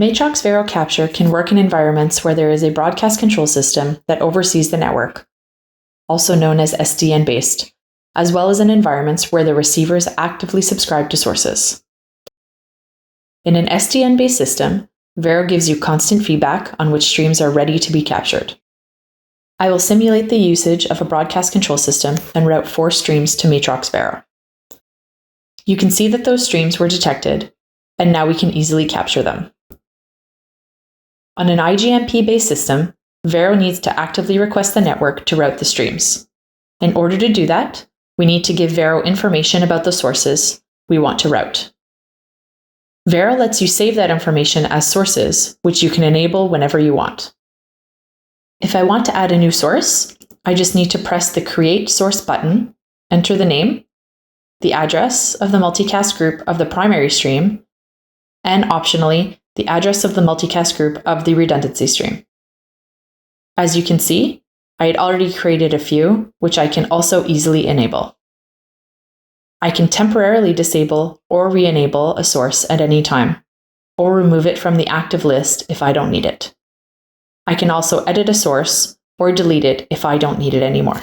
Matrox VERO capture can work in environments where there is a broadcast control system that oversees the network, also known as SDN-based, as well as in environments where the receivers actively subscribe to sources. In an SDN-based system, VERO gives you constant feedback on which streams are ready to be captured. I will simulate the usage of a broadcast control system and route 4 streams to Matrox VERO. You can see that those streams were detected, and now we can easily capture them. On an IGMP-based system, VERO needs to actively request the network to route the streams. In order to do that, we need to give VERO information about the sources we want to route. VERO lets you save that information as sources, which you can enable whenever you want. If I want to add a new source, I just need to press the Create Source button, enter the name, the address of the multicast group of the primary stream, and optionally, the address of the multicast group of the redundancy stream. As you can see, I had already created a few, which I can also easily enable. I can temporarily disable or re-enable a source at any time, or remove it from the active list if I don't need it. I can also edit a source or delete it if I don't need it anymore.